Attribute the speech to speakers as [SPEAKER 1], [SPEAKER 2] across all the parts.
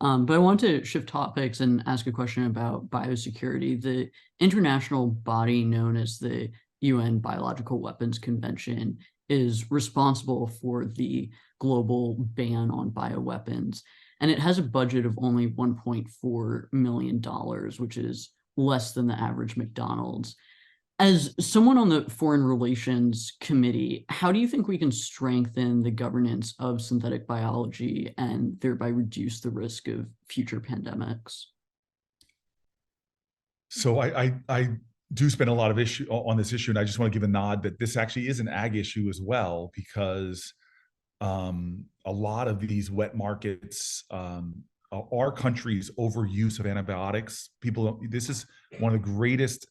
[SPEAKER 1] But I want to shift topics and ask a question about biosecurity. The international body known as the UN Biological Weapons Convention is responsible for the global ban on bioweapons. And it has a budget of only $1.4 million, which is less than the average McDonald's. As someone on the Foreign Relations Committee, how do you think we can strengthen the governance of synthetic biology and thereby reduce the risk of future pandemics?
[SPEAKER 2] So I do spend a lot of issue on this issue, and I just want to give a nod that this actually is an ag issue as well, because a lot of these wet markets, our country's overuse of antibiotics. This is one of the greatest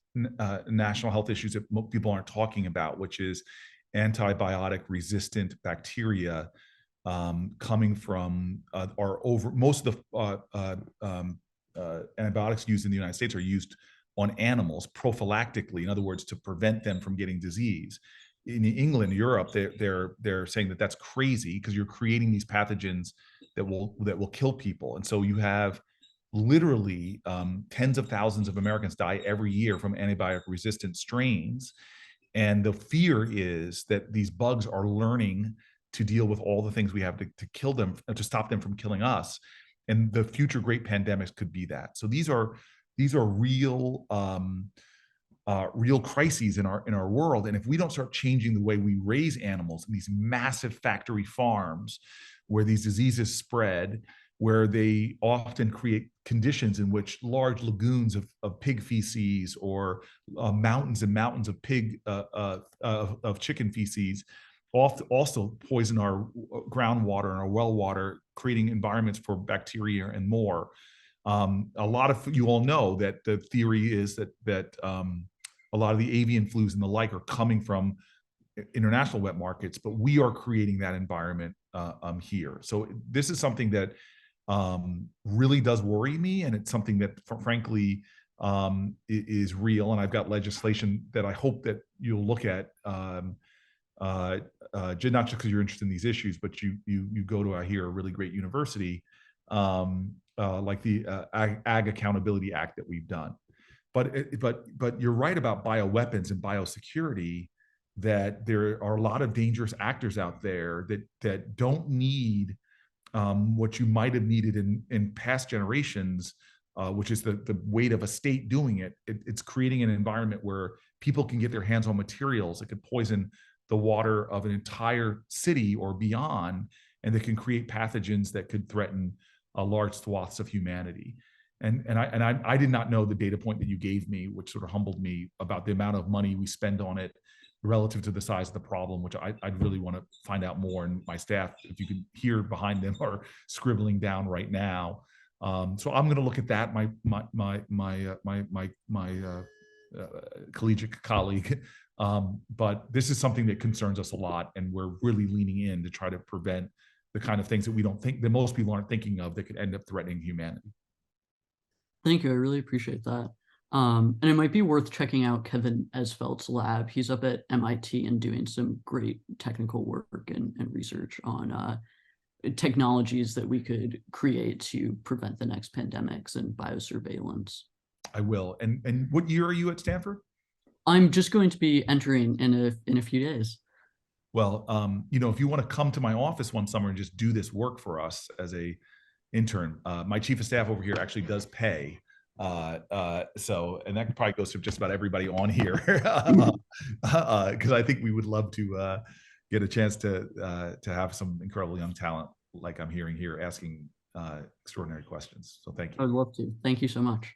[SPEAKER 2] national health issues that people aren't talking about, which is antibiotic-resistant bacteria coming from most of the antibiotics used in the United States are used on animals prophylactically. In other words, to prevent them from getting disease. In England, Europe, they're saying that that's crazy because you're creating these pathogens that will kill people. And so you have literally tens of thousands of Americans die every year from antibiotic-resistant strains. And the fear is that these bugs are learning to deal with all the things we have to kill them, to stop them from killing us. And the future great pandemics could be that. So these are real real crises in our world. And if we don't start changing the way we raise animals in these massive factory farms where these diseases spread, where they often create conditions in which large lagoons of pig feces or mountains and mountains of chicken feces also poison our groundwater and our well water, creating environments for bacteria and more. A lot of you all know that the theory is that a lot of the avian flus and the like are coming from international wet markets, but we are creating that environment here. So this is something that really does worry me, and it's something that, frankly, is real. And I've got legislation that I hope that you'll look at, not just because you're interested in these issues, but you go to, I hear, a really great university, like the Ag Accountability Act that we've done. But you're right about bioweapons and biosecurity, that there are a lot of dangerous actors out there that don't need what you might have needed in past generations, which is the weight of a state doing it. It's creating an environment where people can get their hands on materials that could poison the water of an entire city or beyond, and that can create pathogens that could threaten large swaths of humanity. And I did not know the data point that you gave me, which sort of humbled me, about the amount of money we spend on it relative to the size of the problem, which I'd really want to find out more. And my staff, if you could hear behind them, are scribbling down right now. So I'm going to look at that. My collegiate colleague. But this is something that concerns us a lot, and we're really leaning in to try to prevent the kind of things that we don't think, that most people aren't thinking of, that could end up threatening humanity.
[SPEAKER 1] Thank you. I really appreciate that. And it might be worth checking out Kevin Esfeld's lab. He's up at MIT and doing some great technical work and research on technologies that we could create to prevent the next pandemics and biosurveillance.
[SPEAKER 2] I will. And what year are you at Stanford?
[SPEAKER 1] I'm just going to be entering in a few days.
[SPEAKER 2] Well, if you want to come to my office one summer and just do this work for us as a intern, my chief of staff over here actually does pay. And that probably goes to just about everybody on here, because I think we would love to get a chance to have some incredible young talent like I'm hearing here asking extraordinary questions. So thank you.
[SPEAKER 1] I'd love to. Thank you so much.